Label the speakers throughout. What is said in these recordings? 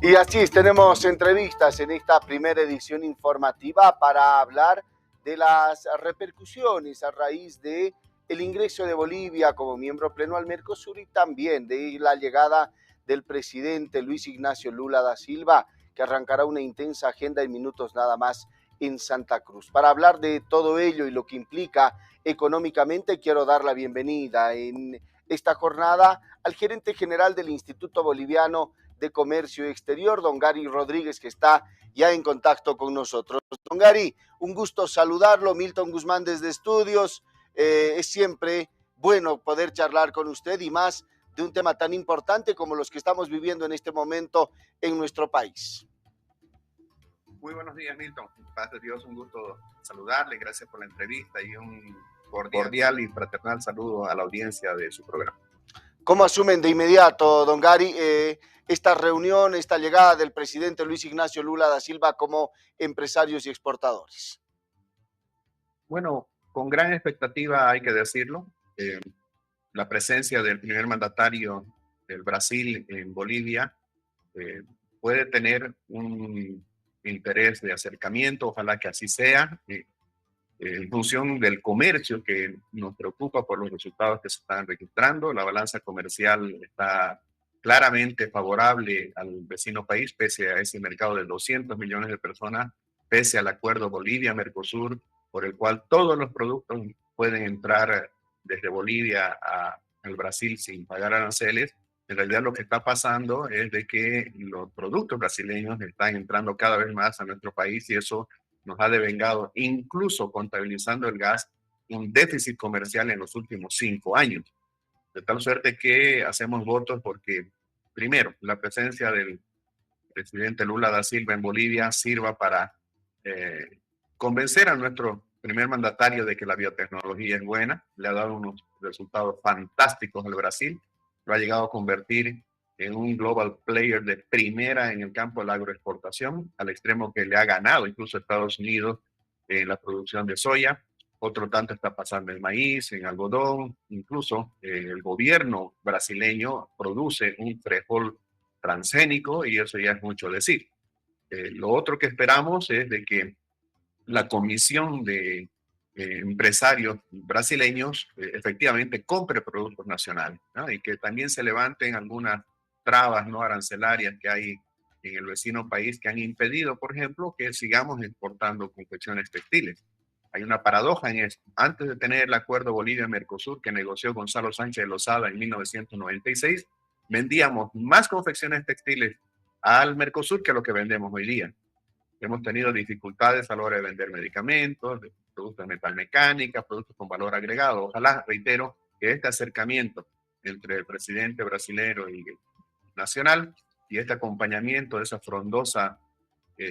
Speaker 1: Y así es, tenemos entrevistas en esta primera edición informativa para hablar de las repercusiones a raíz de el ingreso de Bolivia como miembro pleno al Mercosur y también de la llegada del presidente Luis Ignacio Lula da Silva, que arrancará una intensa agenda en minutos nada más en Santa Cruz. Para hablar de todo ello y lo que implica económicamente, quiero dar la bienvenida en esta jornada al gerente general del Instituto Boliviano de Comercio Exterior, don Gary Rodríguez, que está ya en contacto con nosotros. Don Gary, un gusto saludarlo. Milton Guzmán desde Estudios. Es siempre bueno poder charlar con usted y más de un tema tan importante como los que estamos viviendo en este momento en nuestro país.
Speaker 2: Muy buenos días, Milton. Paz de Dios, un gusto saludarle. Gracias por la entrevista y un cordial y fraternal saludo a la audiencia de su programa.
Speaker 1: ¿Cómo asumen de inmediato, don Gary, esta reunión, esta llegada del presidente Luis Ignacio Lula da Silva como empresarios y exportadores?
Speaker 2: Bueno, con gran expectativa hay que decirlo. La presencia del primer mandatario del Brasil en Bolivia puede tener un interés de acercamiento, ojalá que así sea, en función del comercio que nos preocupa por los resultados que se están registrando. La balanza comercial está claramente favorable al vecino país, pese a ese mercado de 200 millones de personas, pese al acuerdo Bolivia-Mercosur, por el cual todos los productos pueden entrar desde Bolivia al Brasil sin pagar aranceles. En realidad lo que está pasando es de que los productos brasileños están entrando cada vez más a nuestro país y eso nos ha devengado, incluso contabilizando el gas, un déficit comercial en los últimos 5 años. De tal suerte que hacemos votos porque, primero, la presencia del presidente Lula da Silva en Bolivia sirva para convencer a nuestro primer mandatario de que la biotecnología es buena. Le ha dado unos resultados fantásticos al Brasil. Lo ha llegado a convertir en un global player de primera en el campo de la agroexportación, al extremo que le ha ganado incluso a Estados Unidos en la producción de soya. Otro tanto está pasando en maíz, en algodón. Incluso el gobierno brasileño produce un frijol transgénico y eso ya es mucho decir. Lo otro que esperamos es de que la comisión de empresarios brasileños efectivamente compre productos nacionales, ¿no? Y que también se levanten algunas trabas no arancelarias que hay en el vecino país que han impedido, por ejemplo, que sigamos exportando confecciones textiles. Hay una paradoja en esto. Antes de tener el acuerdo Bolivia-Mercosur que negoció Gonzalo Sánchez de Lozada en 1996, vendíamos más confecciones textiles al Mercosur que lo que vendemos hoy día. Hemos tenido dificultades a la hora de vender medicamentos, productos de metalmecánica, productos con valor agregado. Ojalá, reitero, que este acercamiento entre el presidente brasilero y el nacional y este acompañamiento de esa frondosa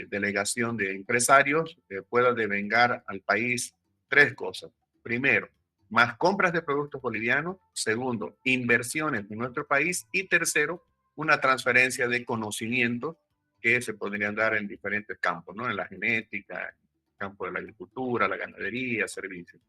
Speaker 2: delegación de empresarios pueda devengar al país 3 cosas. Primero, más compras de productos bolivianos. Segundo, inversiones en nuestro país. Y tercero, una transferencia de conocimiento que se podrían dar en diferentes campos, ¿no? En la genética, en el campo de la agricultura, la ganadería, servicios.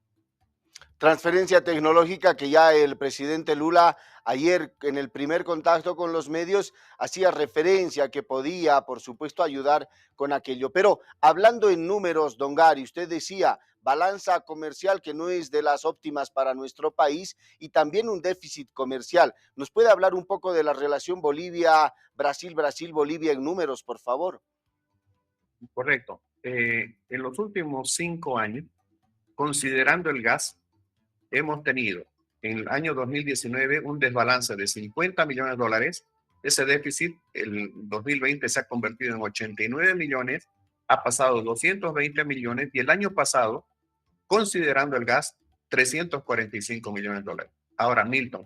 Speaker 1: Transferencia tecnológica que ya el presidente Lula ayer en el primer contacto con los medios hacía referencia que podía, por supuesto, ayudar con aquello. Pero hablando en números, don Gary, usted decía balanza comercial que no es de las óptimas para nuestro país y también un déficit comercial. ¿Nos puede hablar un poco de la relación Bolivia-Brasil, Brasil-Bolivia en números, por favor?
Speaker 2: Correcto. En los últimos 5 años, considerando el gas, hemos tenido en el año 2019 un desbalance de 50 millones de dólares. Ese déficit, el 2020 se ha convertido en 89 millones, ha pasado 220 millones y el año pasado, considerando el gas, 345 millones de dólares. Ahora, Milton,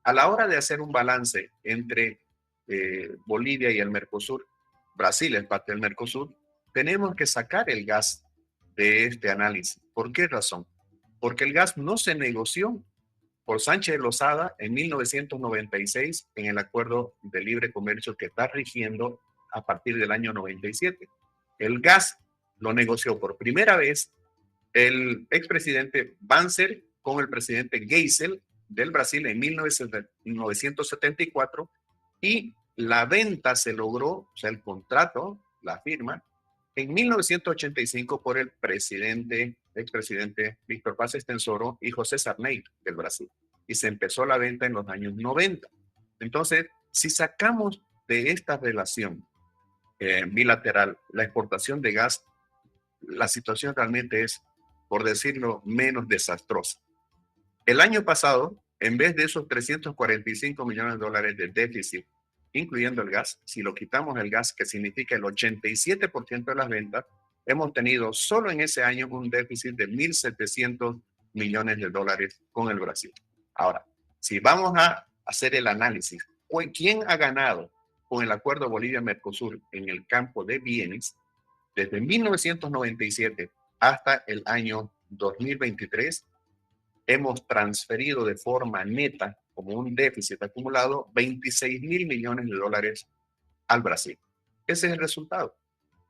Speaker 2: a la hora de hacer un balance entre Bolivia y el Mercosur, Brasil es parte del Mercosur, tenemos que sacar el gas de este análisis. ¿Por qué razón? Porque el gas no se negoció por Sánchez de Lozada en 1996 en el acuerdo de libre comercio que está rigiendo a partir del año 97. El gas lo negoció por primera vez el expresidente Banzer con el presidente Geisel del Brasil en 1974 y La venta se logró, o sea, el contrato, la firma, en 1985 por el expresidente Víctor Paz Estenssoro y José Sarney del Brasil. Y se empezó la venta en los años 90. Entonces, si sacamos de esta relación bilateral la exportación de gas, la situación realmente es, por decirlo, menos desastrosa. El año pasado, en vez de esos 345 millones de dólares de déficit, incluyendo el gas, si lo quitamos el gas, que significa el 87% de las ventas, hemos tenido solo en ese año un déficit de 1.700 millones de dólares con el Brasil. Ahora, si vamos a hacer el análisis, ¿quién ha ganado con el acuerdo Bolivia-Mercosur en el campo de bienes desde 1997 hasta el año 2023? Hemos transferido de forma neta, como un déficit acumulado, 26.000 millones de dólares al Brasil. Ese es el resultado.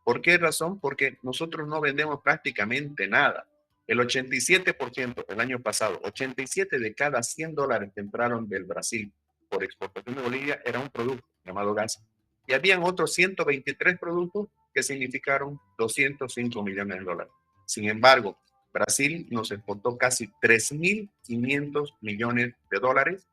Speaker 2: ¿Por qué razón? Porque nosotros no vendemos prácticamente nada. El 87% el año pasado, 87 de cada 100 dólares que entraron del Brasil por exportación de Bolivia era un producto llamado gas. Y habían otros 123 productos que significaron 205 millones de dólares. Sin embargo, Brasil nos exportó casi 3.500 millones de dólares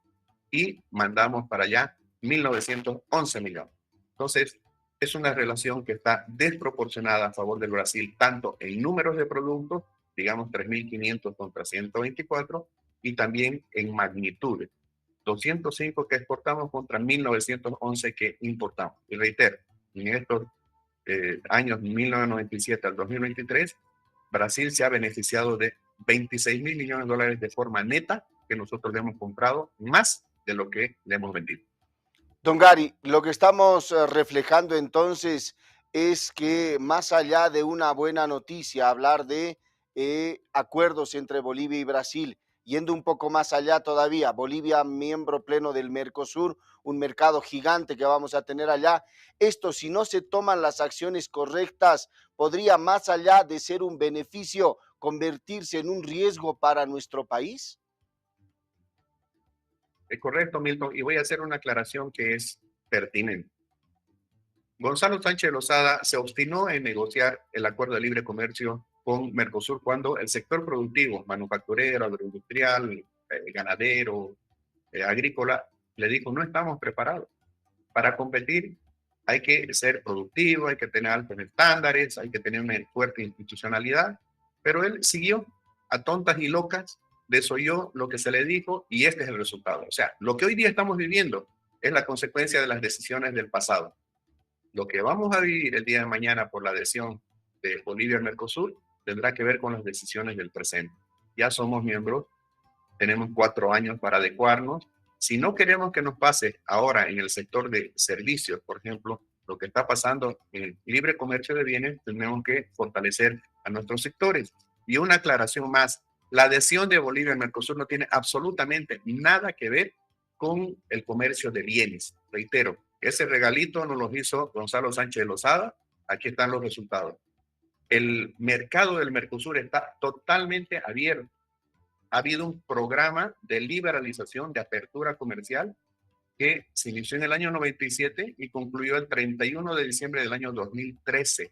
Speaker 2: y mandamos para allá 1.911 millones. Entonces, es una relación que está desproporcionada a favor del Brasil, tanto en números de productos, digamos 3.500 contra 124, y también en magnitudes. 205 que exportamos contra 1.911 que importamos. Y reitero, en estos años 1997 al 2023, Brasil se ha beneficiado de 26.000 millones de dólares de forma neta que nosotros le hemos comprado, más de lo que le hemos vendido.
Speaker 1: Don Gary, lo que estamos reflejando entonces es que más allá de una buena noticia, hablar de acuerdos entre Bolivia y Brasil, yendo un poco más allá todavía, Bolivia miembro pleno del Mercosur, un mercado gigante que vamos a tener allá, esto si no se toman las acciones correctas, podría más allá de ser un beneficio, convertirse en un riesgo para nuestro país.
Speaker 2: Es correcto, Milton, y voy a hacer una aclaración que es pertinente. Gonzalo Sánchez Lozada se obstinó en negociar el acuerdo de libre comercio con Mercosur cuando el sector productivo, manufacturero, agroindustrial, ganadero, agrícola, le dijo, no estamos preparados para competir. Hay que ser productivo, hay que tener altos estándares, hay que tener una fuerte institucionalidad, pero él siguió a tontas y locas, desoyó lo que se le dijo y este es el resultado. O sea, lo que hoy día estamos viviendo es la consecuencia de las decisiones del pasado. Lo que vamos a vivir el día de mañana por la adhesión de Bolivia al Mercosur tendrá que ver con las decisiones del presente. Ya somos miembros, tenemos 4 años para adecuarnos. Si no queremos que nos pase ahora en el sector de servicios, por ejemplo, lo que está pasando en el libre comercio de bienes, tenemos que fortalecer a nuestros sectores. Y una aclaración más, la adhesión de Bolivia al Mercosur no tiene absolutamente nada que ver con el comercio de bienes. Reitero, ese regalito nos lo hizo Gonzalo Sánchez Lozada. Aquí están los resultados. El mercado del Mercosur está totalmente abierto. Ha habido un programa de liberalización, de apertura comercial, que se inició en el año 97 y concluyó el 31 de diciembre del año 2013.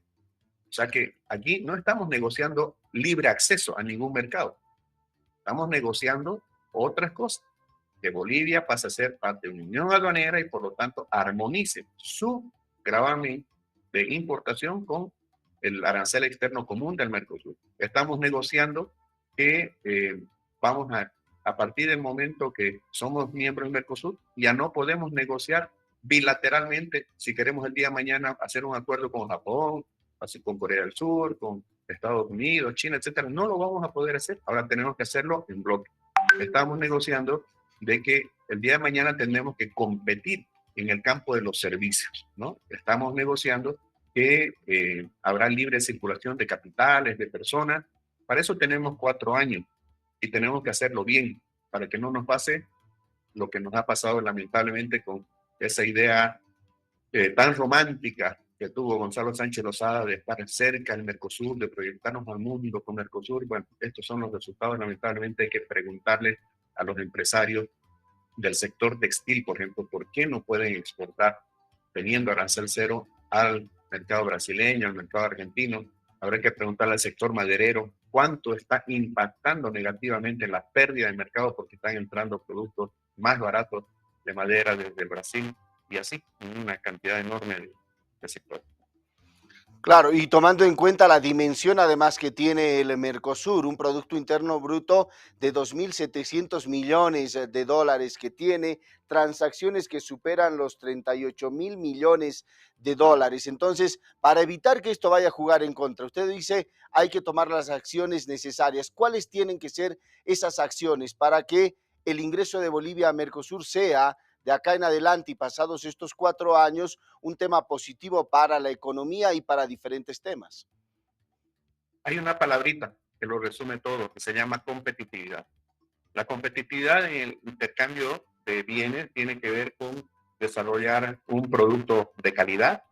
Speaker 2: O sea que aquí no estamos negociando libre acceso a ningún mercado. Estamos negociando otras cosas. Que Bolivia pase a ser parte de una unión aduanera y por lo tanto armonice su gravamen de importación con el arancel externo común del Mercosur. Estamos negociando que vamos a partir del momento que somos miembros del Mercosur, ya no podemos negociar bilateralmente si queremos el día de mañana hacer un acuerdo con Japón, así con Corea del Sur, con Estados Unidos, China, etcétera. No lo vamos a poder hacer. Ahora tenemos que hacerlo en bloque. Estamos negociando de que el día de mañana tenemos que competir en el campo de los servicios, ¿no? Estamos negociando que habrá libre circulación de capitales, de personas. Para eso tenemos 4 años y tenemos que hacerlo bien para que no nos pase lo que nos ha pasado lamentablemente con esa idea tan romántica que tuvo Gonzalo Sánchez Lozada de estar cerca del Mercosur, de proyectarnos al mundo con Mercosur. Bueno, estos son los resultados. Lamentablemente hay que preguntarle a los empresarios del sector textil, por ejemplo, por qué no pueden exportar teniendo arancel cero al mercado brasileño, al mercado argentino. Habrá que preguntarle al sector maderero cuánto está impactando negativamente en la pérdida de mercado porque están entrando productos más baratos de madera desde el Brasil y así, una cantidad enorme de sectores.
Speaker 1: Claro, y tomando en cuenta la dimensión además que tiene el Mercosur, un Producto Interno Bruto de 2.700 millones de dólares que tiene, transacciones que superan los 38.000 millones de dólares. Entonces, para evitar que esto vaya a jugar en contra, usted dice hay que tomar las acciones necesarias. ¿Cuáles tienen que ser esas acciones para que el ingreso de Bolivia a Mercosur sea de acá en adelante y pasados estos 4 años un tema positivo para la economía y para diferentes temas?
Speaker 2: Hay una palabrita que lo resume todo, que se llama competitividad. La competitividad en el intercambio de bienes tiene que ver con desarrollar un producto de calidad,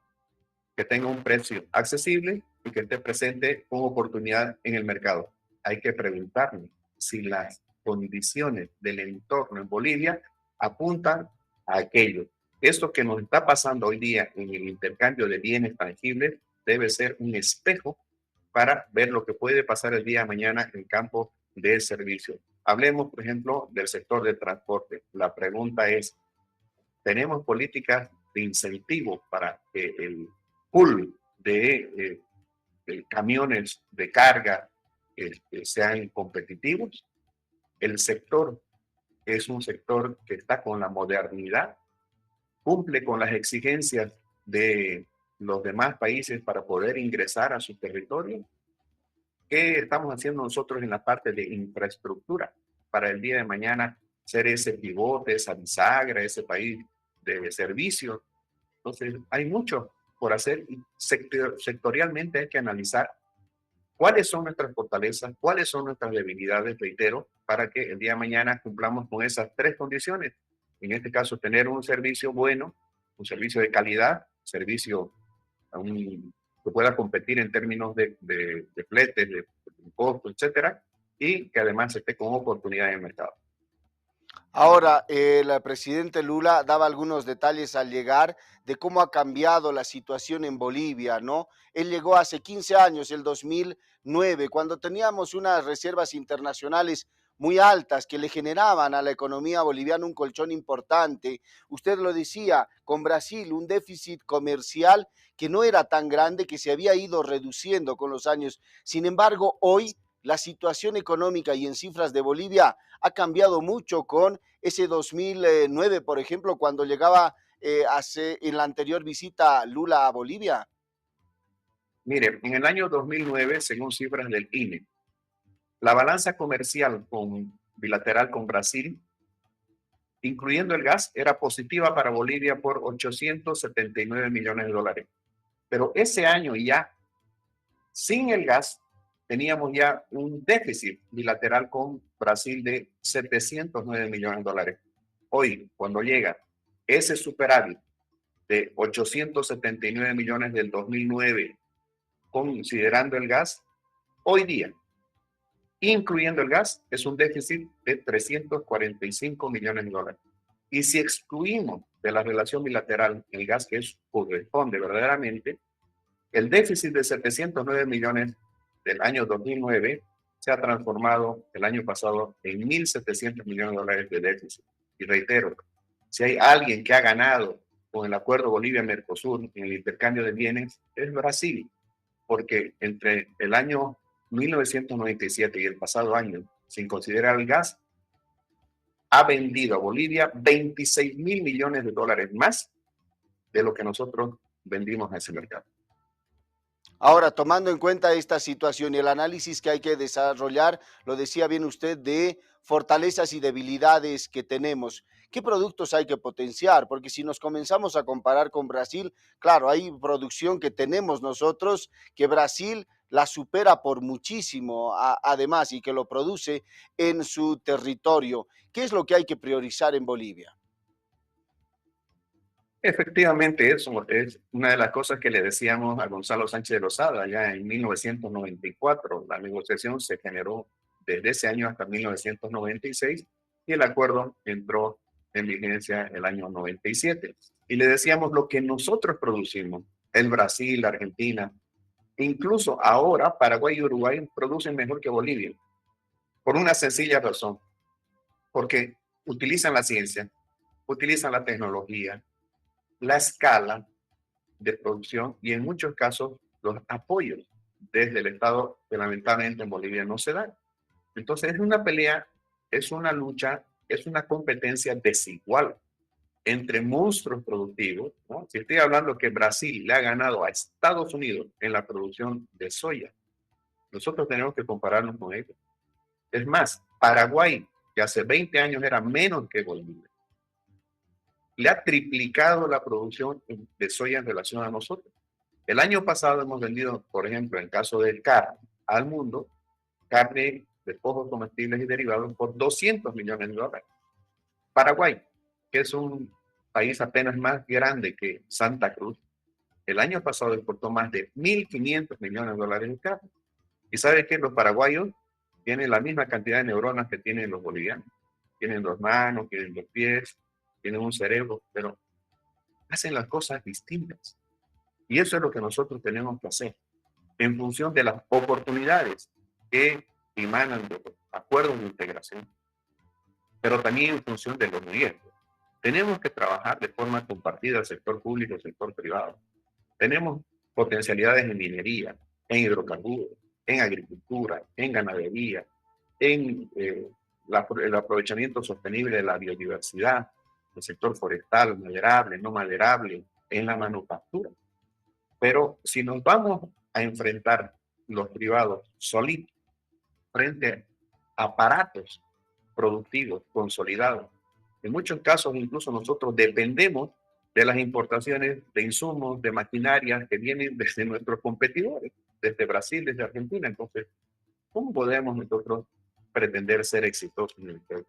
Speaker 2: que tenga un precio accesible y que esté presente con oportunidad en el mercado. Hay que preguntarnos si las condiciones del entorno en Bolivia apuntan a aquello. Esto que nos está pasando hoy día en el intercambio de bienes tangibles debe ser un espejo para ver lo que puede pasar el día de mañana en el campo del servicio. Hablemos, por ejemplo, del sector del transporte. La pregunta es, ¿tenemos políticas de incentivo para que el pool de camiones de carga sean competitivos? El sector es un sector que está con la modernidad, cumple con las exigencias de los demás países para poder ingresar a su territorio. ¿Qué estamos haciendo nosotros en la parte de infraestructura para el día de mañana ser ese pivote, esa bisagra, ese país de servicio? Entonces, hay mucho por hacer y sectorialmente hay que analizar cuáles son nuestras fortalezas, cuáles son nuestras debilidades, reitero, para que el día de mañana cumplamos con esas tres condiciones. En este caso, tener un servicio bueno, un servicio de calidad, servicio que pueda competir en términos de fletes, de costos, etcétera, y que además esté con oportunidad en el mercado.
Speaker 1: Ahora, el presidente Lula daba algunos detalles al llegar de cómo ha cambiado la situación en Bolivia, ¿no? Él llegó hace 15 años, el 2009, cuando teníamos unas reservas internacionales muy altas que le generaban a la economía boliviana un colchón importante. Usted lo decía, con Brasil, un déficit comercial que no era tan grande, que se había ido reduciendo con los años. Sin embargo, hoy la situación económica y en cifras de Bolivia ha cambiado mucho con ese 2009, por ejemplo, cuando llegaba en la anterior visita Lula a Bolivia.
Speaker 2: Mire, en el año 2009, según cifras del INE, la balanza comercial bilateral con Brasil, incluyendo el gas, era positiva para Bolivia por 879 millones de dólares. Pero ese año ya, sin el gas, teníamos ya un déficit bilateral con Brasil de 709 millones de dólares. Hoy, cuando llega ese superávit de 879 millones del 2009, considerando el gas, hoy día, incluyendo el gas, es un déficit de 345 millones de dólares. Y si excluimos de la relación bilateral el gas que corresponde verdaderamente, el déficit de 709 millones del año 2009 se ha transformado el año pasado en 1.700 millones de dólares de déficit. Y reitero, si hay alguien que ha ganado con el acuerdo Bolivia-Mercosur en el intercambio de bienes, es Brasil, porque entre el año 1997 y el pasado año, sin considerar el gas, ha vendido a Bolivia 26.000 millones de dólares más de lo que nosotros vendimos a ese mercado.
Speaker 1: Ahora, tomando en cuenta esta situación y el análisis que hay que desarrollar, lo decía bien usted, de fortalezas y debilidades que tenemos, ¿qué productos hay que potenciar? Porque si nos comenzamos a comparar con Brasil, claro, hay producción que tenemos nosotros que Brasil la supera por muchísimo, además, y que lo produce en su territorio. ¿Qué es lo que hay que priorizar en Bolivia?
Speaker 2: Efectivamente, eso es una de las cosas que le decíamos a Gonzalo Sánchez de Lozada ya en 1994. La negociación se generó desde ese año hasta 1996 y el acuerdo entró en vigencia el año 97. y le decíamos lo que nosotros producimos, el Brasil, la Argentina, incluso ahora Paraguay y Uruguay producen mejor que Bolivia, por una sencilla razón, porque utilizan la ciencia, utilizan la tecnología, la escala de producción y en muchos casos los apoyos desde el Estado que lamentablemente en Bolivia no se dan. Entonces es una pelea, es una lucha, es una competencia desigual entre monstruos productivos, ¿no? Si estoy hablando que Brasil le ha ganado a Estados Unidos en la producción de soya, nosotros tenemos que compararnos con ellos. Es más, Paraguay, que hace 20 años era menos que Bolivia, le ha triplicado la producción de soya en relación a nosotros. El año pasado hemos vendido, por ejemplo, en caso del carne al mundo, carne de pocos comestibles y derivados por 200 millones de dólares. Paraguay, que es un país apenas más grande que Santa Cruz, el año pasado exportó más de 1.500 millones de dólares de carne. Y sabe que los paraguayos tienen la misma cantidad de neuronas que tienen los bolivianos. Tienen 2 manos, tienen 2 pies, tienen un cerebro, pero hacen las cosas distintas. Y eso es lo que nosotros tenemos que hacer en función de las oportunidades que emanan de los acuerdos de integración, pero también en función de los riesgos. Tenemos que trabajar de forma compartida el sector público y el sector privado. Tenemos potencialidades en minería, en hidrocarburos, en agricultura, en ganadería, en el aprovechamiento sostenible de la biodiversidad, el sector forestal, maderable, no maderable, en la manufactura. Pero si nos vamos a enfrentar los privados solitos frente a aparatos productivos consolidados, en muchos casos incluso nosotros dependemos de las importaciones de insumos, de maquinaria que vienen desde nuestros competidores, desde Brasil, desde Argentina. Entonces, ¿cómo podemos nosotros pretender ser exitosos en el juego?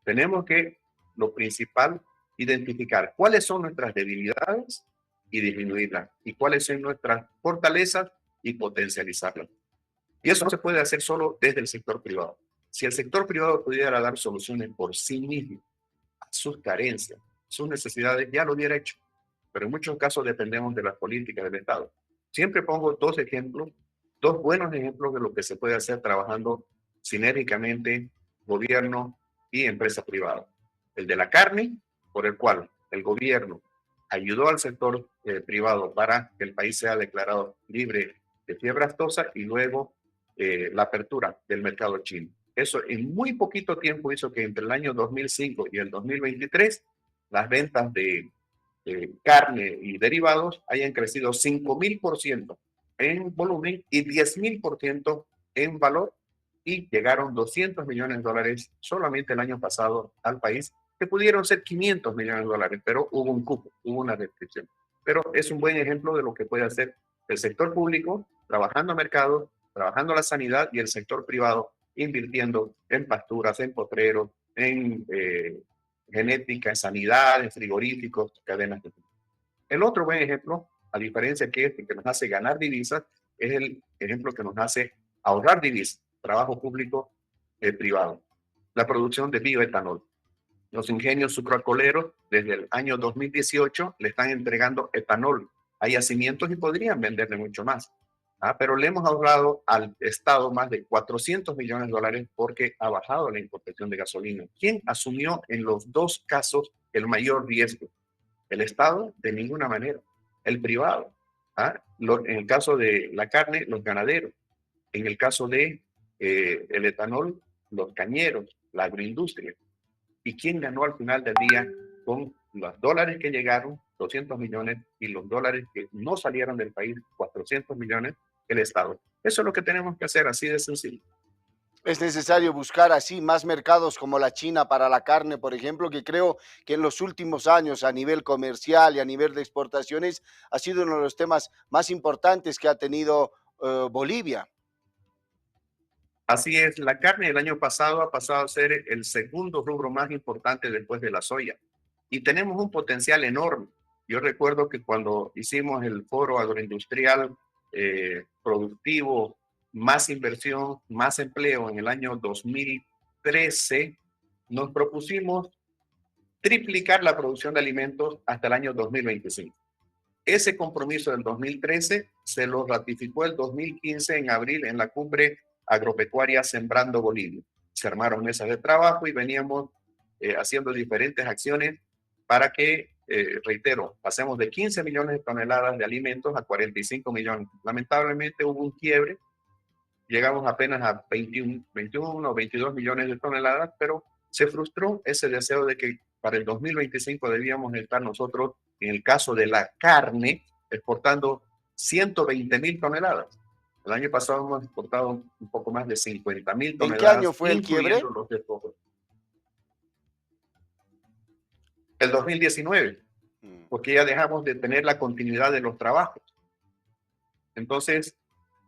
Speaker 2: Tenemos que, lo principal, identificar cuáles son nuestras debilidades y disminuirlas, y cuáles son nuestras fortalezas y potencializarlas. Y eso no se puede hacer solo desde el sector privado. Si el sector privado pudiera dar soluciones por sí mismo a sus carencias, sus necesidades, ya lo hubiera hecho. Pero en muchos casos dependemos de las políticas del Estado. Siempre pongo dos ejemplos, dos buenos ejemplos de lo que se puede hacer trabajando sinérgicamente gobierno y empresa privada. El de la carne, por el cual el gobierno ayudó al sector privado para que el país sea declarado libre de fiebre aftosa y luego la apertura del mercado chino. Eso en muy poquito tiempo hizo que entre el año 2005 y el 2023 las ventas de carne y derivados hayan crecido 5.000% en volumen y 10.000% en valor y llegaron 200 millones de dólares solamente el año pasado al país, que pudieron ser 500 millones de dólares, pero hubo un cupo, hubo una restricción. Pero es un buen ejemplo de lo que puede hacer el sector público, trabajando a mercado, trabajando la sanidad y el sector privado, invirtiendo en pasturas, en potreros, en genética, en sanidad, en frigoríficos, cadenas de... El otro buen ejemplo, a diferencia que este que nos hace ganar divisas, es el ejemplo que nos hace ahorrar divisas, trabajo público privado. La producción de bioetanol. Los ingenios sucroalcoholeros desde el año 2018 le están entregando etanol a yacimientos y podrían venderle mucho más. Pero le hemos ahorrado al Estado más de 400 millones de dólares porque ha bajado la importación de gasolina. ¿Quién asumió en los dos casos el mayor riesgo? El Estado, de ninguna manera. El privado. En el caso de la carne, los ganaderos. En el caso de el etanol, los cañeros, la agroindustria. ¿Y quién ganó al final del día con los dólares que llegaron, 200 millones, y los dólares que no salieron del país, 400 millones? El Estado. Eso es lo que tenemos que hacer, así de sencillo.
Speaker 1: Es necesario buscar así más mercados como la China para la carne, por ejemplo, que creo que en los últimos años a nivel comercial y a nivel de exportaciones ha sido uno de los temas más importantes que ha tenido Bolivia.
Speaker 2: Así es, la carne el año pasado ha pasado a ser el segundo rubro más importante después de la soya. Y tenemos un potencial enorme. Yo recuerdo que cuando hicimos el foro agroindustrial productivo, más inversión, más empleo en el año 2013, nos propusimos triplicar la producción de alimentos hasta el año 2025. Ese compromiso del 2013 se lo ratificó el 2015 en abril en la cumbre agropecuaria Sembrando Bolivia. Se armaron mesas de trabajo y veníamos haciendo diferentes acciones para que, reitero, pasemos de 15 millones de toneladas de alimentos a 45 millones. Lamentablemente hubo un quiebre, llegamos apenas a 21 o 22 millones de toneladas, pero se frustró ese deseo de que para el 2025 debíamos estar nosotros, en el caso de la carne, exportando 120.000 toneladas. El año pasado hemos exportado un poco más de 50.000
Speaker 1: ¿En qué año
Speaker 2: toneladas,
Speaker 1: fue el quiebre?
Speaker 2: incluyendo los despojos. El 2019, porque ya dejamos de tener la continuidad de los trabajos. Entonces,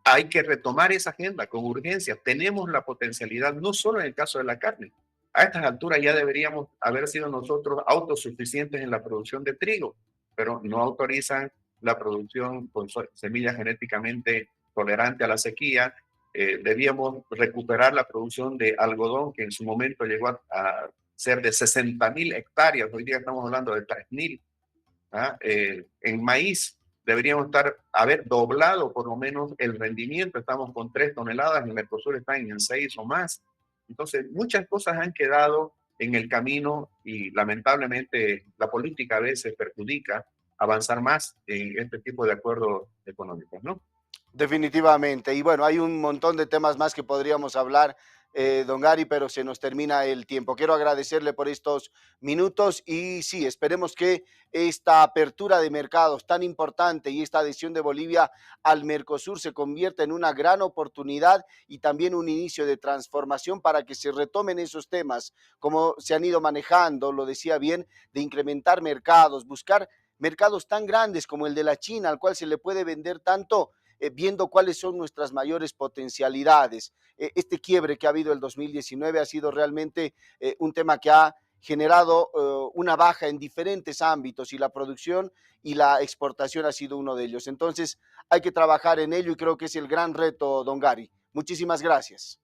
Speaker 2: hay que retomar esa agenda con urgencia. Tenemos la potencialidad, no solo en el caso de la carne. A estas alturas ya deberíamos haber sido nosotros autosuficientes en la producción de trigo, pero no autorizan la producción con semillas genéticamente tolerantes a la sequía. Debíamos recuperar la producción de algodón, que en su momento llegó a ser de 60.000 hectáreas. Hoy día estamos hablando de 3.000. ¿Ah? En maíz deberíamos haber doblado por lo menos el rendimiento. Estamos con 3 toneladas, en Mercosur están en 6 o más. Entonces, muchas cosas han quedado en el camino y lamentablemente la política a veces perjudica avanzar más en este tipo de acuerdos económicos, ¿no?
Speaker 1: Definitivamente. Y bueno, hay un montón de temas más que podríamos hablar, don Gary, pero se nos termina el tiempo. Quiero agradecerle por estos minutos y sí, esperemos que esta apertura de mercados tan importante y esta adhesión de Bolivia al Mercosur se convierta en una gran oportunidad y también un inicio de transformación para que se retomen esos temas, como se han ido manejando, lo decía bien, de incrementar mercados, buscar mercados tan grandes como el de la China, al cual se le puede vender tanto, viendo cuáles son nuestras mayores potencialidades. Este quiebre que ha habido el 2019 ha sido realmente un tema que ha generado una baja en diferentes ámbitos y la producción y la exportación ha sido uno de ellos. Entonces hay que trabajar en ello y creo que es el gran reto, don Gary. Muchísimas gracias.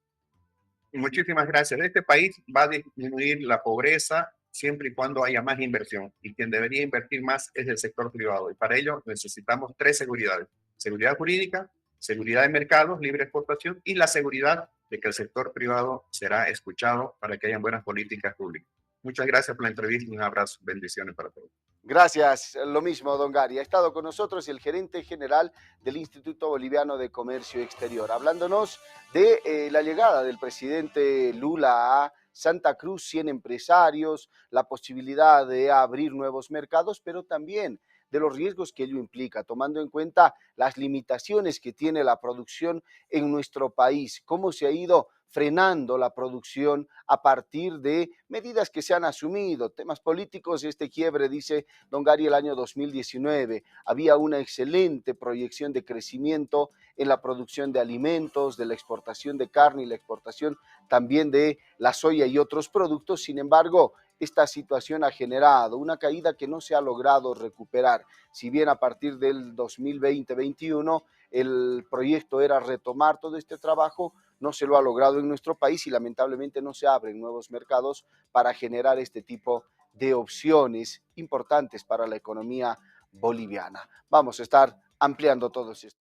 Speaker 2: Muchísimas gracias. Este país va a disminuir la pobreza siempre y cuando haya más inversión. Y quien debería invertir más es el sector privado. Y para ello necesitamos 3 seguridades. Seguridad jurídica, seguridad de mercados, libre exportación y la seguridad de que el sector privado será escuchado para que hayan buenas políticas públicas. Muchas gracias por la entrevista y un abrazo. Bendiciones para todos.
Speaker 1: Gracias, lo mismo, don Gary. Ha estado con nosotros el gerente general del Instituto Boliviano de Comercio Exterior, hablándonos de la llegada del presidente Lula a Santa Cruz, 100 empresarios, la posibilidad de abrir nuevos mercados, pero también de los riesgos que ello implica, tomando en cuenta las limitaciones que tiene la producción en nuestro país, cómo se ha ido frenando la producción a partir de medidas que se han asumido, temas políticos, este quiebre, dice don Gary, el año 2019. Había una excelente proyección de crecimiento en la producción de alimentos, de la exportación de carne y la exportación también de la soya y otros productos. Sin embargo, esta situación ha generado una caída que no se ha logrado recuperar. Si bien a partir del 2020-21 el proyecto era retomar todo este trabajo, no se lo ha logrado en nuestro país y lamentablemente no se abren nuevos mercados para generar este tipo de opciones importantes para la economía boliviana. Vamos a estar ampliando todos estos.